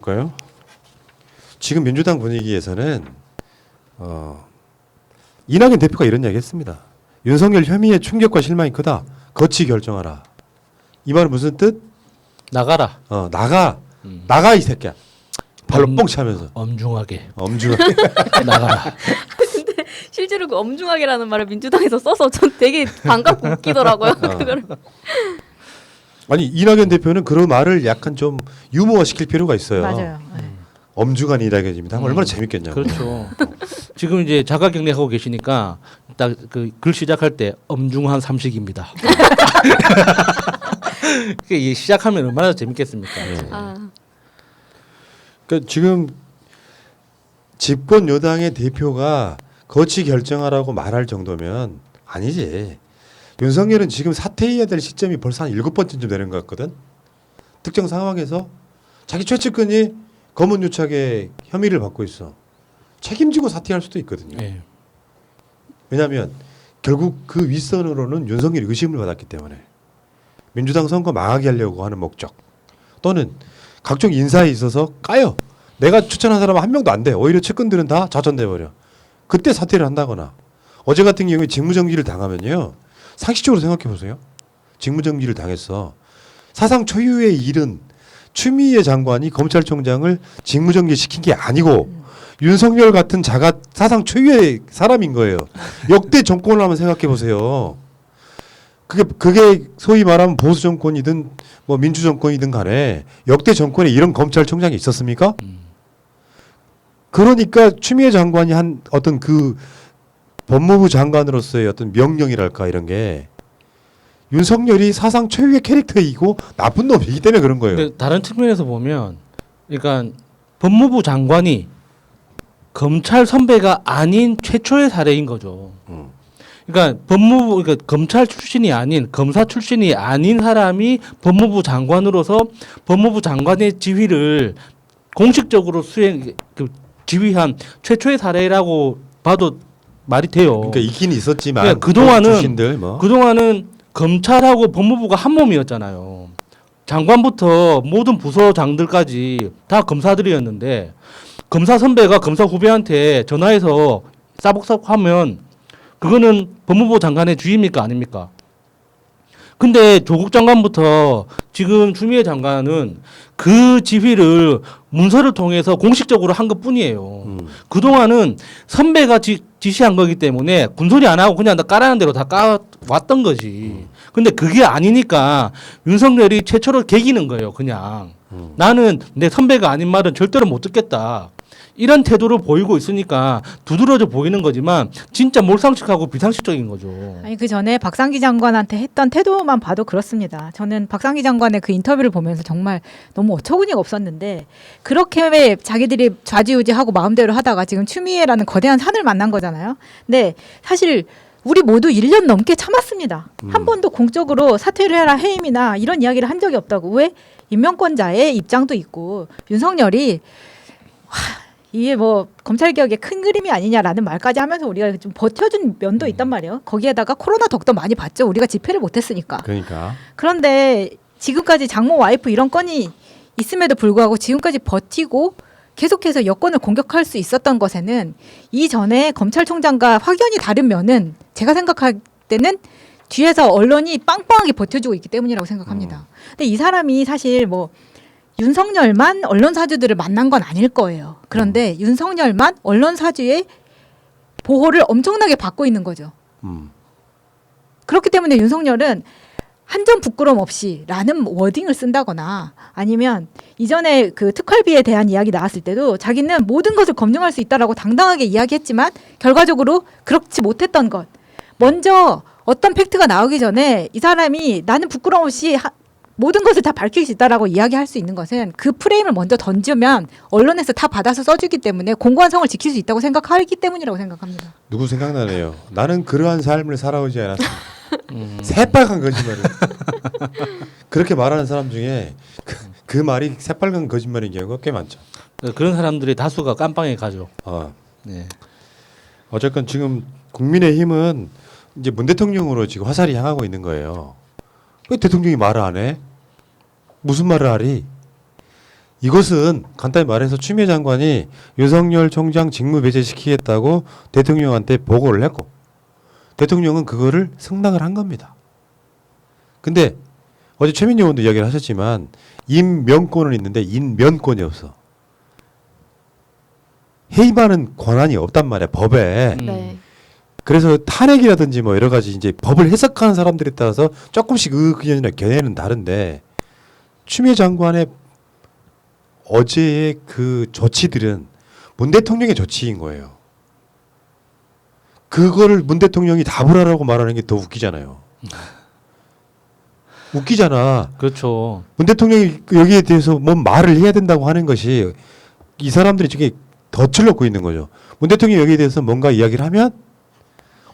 볼까요? 지금 민주당 분위기에서는 이낙연 대표가 이런 이야기했습니다. 윤석열 혐의의 충격과 실망이 크다. 거치 결정하라. 이 말은 무슨 뜻? 나가라. 나가. 나가 이 새끼야. 발로 뻥 차면서. 엄중하게. 엄중하게. 나가라. 근데 실제로 그 엄중하게라는 말을 민주당에서 써서 전 되게 반갑고 웃기더라고요. 그거를. 아니 이낙연 대표는 그런 말을 약간 좀 유머화 시킬 필요가 있어요. 맞아요. 네. 엄중한 이낙연입니다. 얼마나 재밌겠냐고. 그렇죠. 지금 이제 자가격리하고 계시니까 딱 그 글 시작할 때 엄중한 삼식입니다. 이게 시작하면 얼마나 재밌겠습니까? 아, 그러니까 지금 집권 여당의 대표가 거치 결정하라고 말할 정도면 아니지. 윤석열은 지금 사퇴해야 될 시점이 벌써 한 7번쯤 되는 것 같거든. 특정 상황에서 자기 최측근이 검은 유착의 혐의를 받고 있어. 책임지고 사퇴할 수도 있거든요. 네. 왜냐하면 결국 그 윗선으로는 윤석열이 의심을 받았기 때문에 민주당 선거 망하게 하려고 하는 목적 또는 각종 인사에 있어서 까요. 내가 추천한 사람은 한 명도 안 돼. 오히려 측근들은 다 좌천돼 버려. 그때 사퇴를 한다거나 어제 같은 경우에 직무정지를 당하면요. 상식적으로 생각해 보세요. 직무정지를 당했어. 사상 초유의 일은 추미애 장관이 검찰총장을 직무정지 시킨 게 아니고 윤석열 같은 자가 사상 초유의 사람인 거예요. 역대 정권을 한번 생각해 보세요. 그게 소위 말하면 보수 정권이든 뭐 민주 정권이든 간에 역대 정권에 이런 검찰총장이 있었습니까? 그러니까 추미애 장관이 한 어떤 그 법무부 장관으로서의 어떤 명령이랄까 이런 게 윤석열이 사상 초유의 캐릭터이고 나쁜 놈이기 때문에 그런 거예요. 근데 다른 측면에서 보면, 그러니까 법무부 장관이 검찰 선배가 아닌 최초의 사례인 거죠. 그러니까 그러니까 검찰 출신이 아닌 검사 출신이 아닌 사람이 법무부 장관으로서 법무부 장관의 지휘를 공식적으로 지휘한 최초의 사례라고 봐도 말이 돼요. 그러니까 있긴 있었지만 그러니까 그동안은 검찰하고 법무부가 한 몸이었잖아요. 장관부터 모든 부서장들까지 다 검사들이었는데 검사 선배가 검사 후배한테 전화해서 싸복싸복하면 그거는 법무부 장관의 주의입니까 아닙니까? 근데 조국 장관부터 지금 추미애 장관은 그 지휘를 문서를 통해서 공식적으로 한 것뿐이에요. 그동안은 선배가 지시한 거기 때문에 군소리 안 하고 그냥 까라는 대로 다 까왔던 거지. 근데 그게 아니니까 윤석열이 최초로 개기는 거예요. 그냥 나는 내 선배가 아닌 말은 절대로 못 듣겠다. 이런 태도를 보이고 있으니까 두드러져 보이는 거지만 진짜 몰상식하고 비상식적인 거죠. 아니 그 전에 박상기 장관한테 했던 태도만 봐도 그렇습니다. 저는 박상기 장관의 그 인터뷰를 보면서 정말 너무 어처구니가 없었는데 그렇게 왜 자기들이 좌지우지하고 마음대로 하다가 지금 추미애라는 거대한 산을 만난 거잖아요. 근데 사실 우리 모두 1년 넘게 참았습니다. 한 번도 공적으로 사퇴를 해라 해임이나 이런 이야기를 한 적이 없다고. 왜? 임명권자의 입장도 있고 윤석열이 이게 뭐 검찰개혁의 큰 그림이 아니냐라는 말까지 하면서 우리가 좀 버텨준 면도 있단 말이에요. 거기에다가 코로나 덕도 많이 봤죠. 우리가 집회를 못했으니까. 그러니까. 그런데 지금까지 장모 와이프 이런 건이 있음에도 불구하고 지금까지 버티고 계속해서 여권을 공격할 수 있었던 것에는 이전에 검찰총장과 확연히 다른 면은 제가 생각할 때는 뒤에서 언론이 빵빵하게 버텨주고 있기 때문이라고 생각합니다. 근데 이 사람이 사실 뭐 윤석열만 언론사주들을 만난 건 아닐 거예요. 그런데 윤석열만 언론사주의 보호를 엄청나게 받고 있는 거죠. 그렇기 때문에 윤석열은 한 점 부끄럼 없이라는 워딩을 쓴다거나 아니면 이전에 그 특활비에 대한 이야기 나왔을 때도 자기는 모든 것을 검증할 수 있다라고 당당하게 이야기했지만 결과적으로 그렇지 못했던 것. 먼저 어떤 팩트가 나오기 전에 이 사람이 나는 부끄럼 없이 모든 것을 다 밝힐 수 있다라고 이야기할 수 있는 것은 그 프레임을 먼저 던지면 언론에서 다 받아서 써주기 때문에 공고한 성을 지킬 수 있다고 생각하기 때문이라고 생각합니다. 누구 생각나네요. 나는 그러한 삶을 살아오지 않았습니다. 새빨간 거짓말을. 그렇게 말하는 사람 중에 그 말이 새빨간 거짓말인 경우가 꽤 많죠. 그런 사람들이 다수가 깜빵에 가죠. 네. 어쨌건 지금 국민의힘은 이제 문 대통령으로 지금 화살이 향하고 있는 거예요. 왜 대통령이 말을 안 해? 무슨 말을 하리? 이것은 간단히 말해서 추미애 장관이 윤석열 총장 직무 배제시키겠다고 대통령한테 보고를 했고 대통령은 그거를 승낙을 한 겁니다. 근데 어제 최민희 의원도 이야기를 하셨지만 임명권은 있는데 인면권이 없어. 해임하는 권한이 없단 말이야 법에. 네. 그래서 탄핵이라든지 뭐 여러 가지 이제 법을 해석하는 사람들에 따라서 조금씩 의견이나 견해는 다른데 추미애 장관의 어제의 그 조치들은 문 대통령의 조치인 거예요. 그거를 문 대통령이 답을 하라고 말하는 게 더 웃기잖아요. 웃기잖아. 그렇죠. 문 대통령이 여기에 대해서 뭔 말을 해야 된다고 하는 것이 이 사람들이 저게 덫을 놓고 있는 거죠. 문 대통령이 여기에 대해서 뭔가 이야기를 하면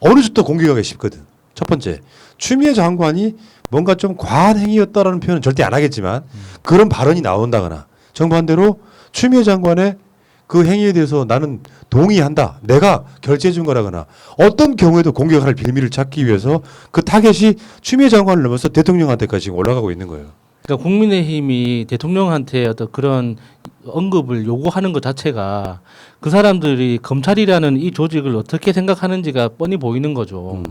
어느 정도 공격하기 쉽거든. 첫 번째, 추미애 장관이 뭔가 좀 과한 행위였다라는 표현은 절대 안 하겠지만 그런 발언이 나온다거나 정반대로 추미애 장관의 그 행위에 대해서 나는 동의한다. 내가 결재해 준 거라거나 어떤 경우에도 공격할 빌미를 찾기 위해서 그 타겟이 추미애 장관을 넘어서 대통령한테까지 지금 올라가고 있는 거예요. 그러니까 국민의힘이 대통령한테 어떤 그런 언급을 요구하는 것 자체가 그 사람들이 검찰이라는 이 조직을 어떻게 생각하는지가 뻔히 보이는 거죠.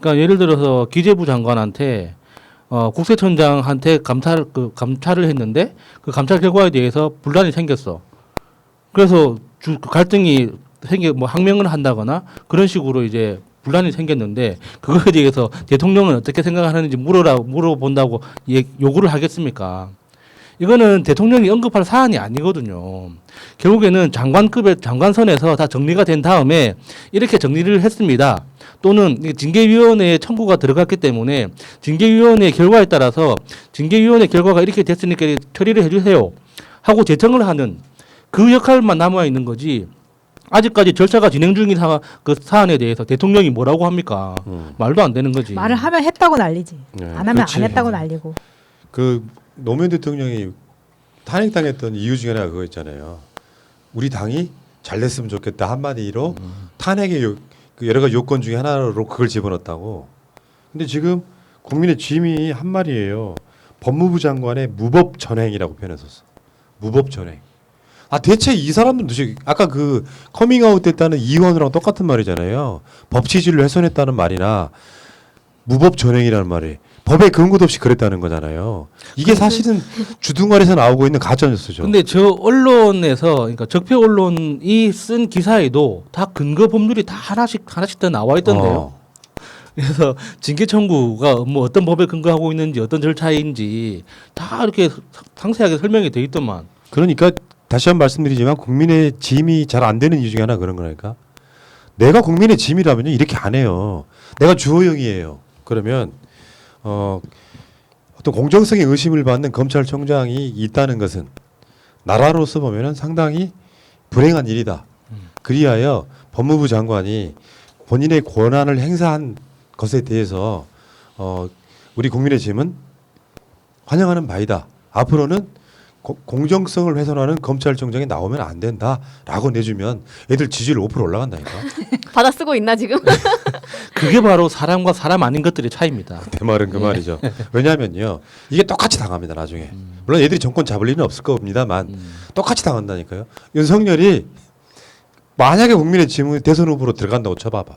그러니까 예를 들어서 기재부 장관한테 국세청장한테 감찰을 했는데 그 감찰 결과에 대해서 분란이 생겼어. 그래서 갈등이 뭐 항명을 한다거나 그런 식으로 이제 분란이 생겼는데 그거에 대해서 대통령은 어떻게 생각하는지 물어본다고 요구를 하겠습니까? 이거는 대통령이 언급할 사안이 아니거든요. 결국에는 장관선에서 다 정리가 된 다음에 이렇게 정리를 했습니다. 또는 징계위원회에 청구가 들어갔기 때문에 징계위원회 결과에 따라서 징계위원회 결과가 이렇게 됐으니까 처리를 해주세요 하고 제청을 하는 그 역할만 남아 있는 거지. 아직까지 절차가 진행 중인 그 사안에 대해서 대통령이 뭐라고 합니까? 말도 안 되는 거지. 말을 하면 했다고 난리지. 네, 안 하면 그렇지. 안 했다고 난리고. 그 노무현 대통령이 탄핵당했던 이유 중에 하나가 그거 있잖아요. 우리 당이 잘 됐으면 좋겠다 한마디로 탄핵의 그 여러 가지 요건 중에 하나로 그걸 집어넣었다고. 근데 지금 국민의 짐이 한 말이에요. 법무부 장관의 무법 전행이라고 표현했었어. 무법 전행. 아 대체 이 사람들은 도대체 아까 그 커밍아웃 됐다는 이의원이랑 똑같은 말이잖아요. 법 취지를 훼손했다는 말이나 무법 전행이라는 말이 법에 근거도 없이 그랬다는 거잖아요. 이게 사실은 주둥아리에서 나오고 있는 가짜 뉴스죠. 근데 저 언론에서 그러니까 적폐 언론이 쓴 기사에도 다 근거 법률이 다 하나씩 다 나와 있던데요. 그래서 징계 청구가 뭐 어떤 법에 근거하고 있는지 어떤 절차인지 다 이렇게 상세하게 설명이 돼 있더만. 그러니까 다시 한 번 말씀드리지만 국민의 짐이 잘 안 되는 이유 중에 하나 그런 거니까. 내가 국민의 짐이라면요 이렇게 안 해요. 내가 주호영이에요. 그러면 어떤 공정성의 의심을 받는 검찰총장이 있다는 것은 나라로서 보면은 상당히 불행한 일이다. 그리하여 법무부 장관이 본인의 권한을 행사한 것에 대해서 우리 국민의 짐은 환영하는 바이다. 앞으로는 공정성을 훼손하는 검찰총장이 나오면 안 된다라고 내주면 애들 지지율 5% 올라간다니까. 받아 쓰고 있나 지금? 그게 바로 사람과 사람 아닌 것들의 차이입니다. 내 말은 그 말이죠. 왜냐하면요 이게 똑같이 당합니다 나중에. 물론 애들이 정권 잡을 일은 없을 겁니다만 똑같이 당한다니까요. 윤석열이 만약에 국민의 짐을 대선 후보로 들어간다고 쳐봐봐.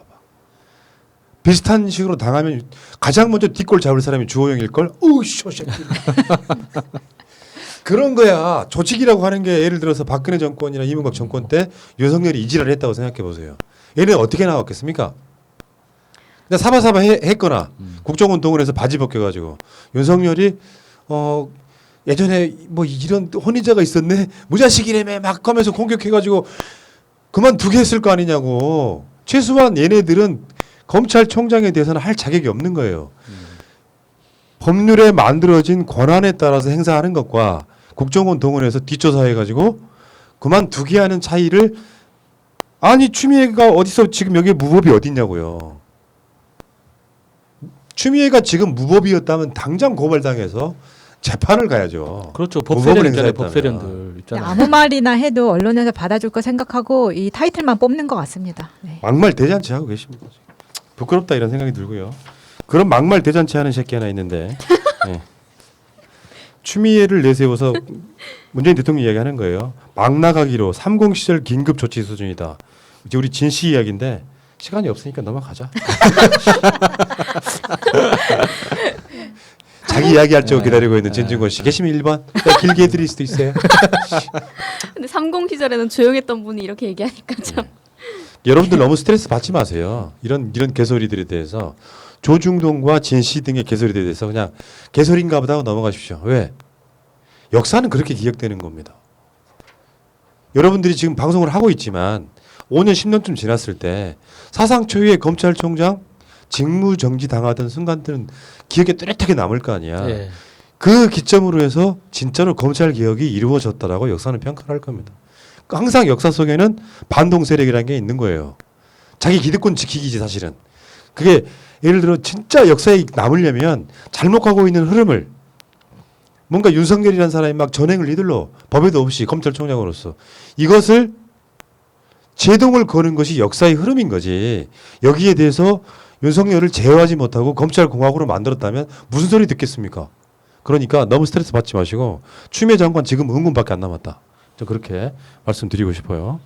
비슷한 식으로 당하면 가장 먼저 뒷골 잡을 사람이 주호영일 걸. 으쇼 새끼. 그런 거야. 조직이라고 하는 게 예를 들어서 박근혜 정권이나 이명박 정권 때 윤석열이 이지랄을 했다고 생각해 보세요. 얘는 어떻게 나왔겠습니까? 그냥 사바사바 했거나 국정원 동원해서 바지 벗겨가지고 윤석열이 예전에 뭐 이런 혼의자가 있었네 무자식이라며 막 하면서 공격해가지고 그만두게 했을 거 아니냐고. 최소한 얘네들은 검찰총장에 대해서는 할 자격이 없는 거예요. 법률에 만들어진 권한에 따라서 행사하는 것과 국정원 동원해서 뒷조사해가지고 그만두게 하는 차이를 아니 추미애가 어디서 지금 여기 무법이 어딨냐고요. 추미애가 지금 무법이었다면 당장 고발당해서 재판을 가야죠. 그렇죠. 무법을 법세련 있잖아요. 행사했다면. 법세련들 있잖아요. 아무 말이나 해도 언론에서 받아줄 거 생각하고 이 타이틀만 뽑는 것 같습니다. 네. 막말 대잔치 하고 계십니다. 부끄럽다 이런 생각이 들고요. 그런 막말 대잔치 하는 새끼 하나 있는데 추미애를 내세워서 문재인 대통령이 이야기하는 거예요. 막 나가기로 30 시절 긴급 조치 수준이다. 이제 우리 진 씨 이야기인데 시간이 없으니까 넘어가자. 자기 이야기할 줄 기다리고 있는 진중권 씨. 계시면 1번. 길게 해드릴 수도 있어요. 근데 30 시절에는 조용했던 분이 이렇게 얘기하니까 참. 여러분들 너무 스트레스 받지 마세요. 이런 개소리들에 대해서 조중동과 진씨 등의 개소리들에 대해서 그냥 개소리인가 보다 하고 넘어가십시오. 왜? 역사는 그렇게 기억되는 겁니다. 여러분들이 지금 방송을 하고 있지만 5년 10년쯤 지났을 때 사상 초유의 검찰총장 직무정지 당하던 순간들은 기억에 뚜렷하게 남을 거 아니야. 예. 그 기점으로 해서 진짜로 검찰 개혁이 이루어졌다라고 역사는 평가를 할 겁니다. 항상 역사 속에는 반동 세력이라는 게 있는 거예요. 자기 기득권 지키기지 사실은. 그게 예를 들어 진짜 역사에 남으려면 잘못 가고 있는 흐름을 뭔가 윤석열이라는 사람이 막 전횡을 휘둘러 법에도 없이 검찰총장으로서 이것을 제동을 거는 것이 역사의 흐름인 거지. 여기에 대해서 윤석열을 제어하지 못하고 검찰공화국으로 만들었다면 무슨 소리 듣겠습니까? 그러니까 너무 스트레스 받지 마시고 추미애 장관 지금 응군밖에 안 남았다. 저 그렇게 말씀드리고 싶어요.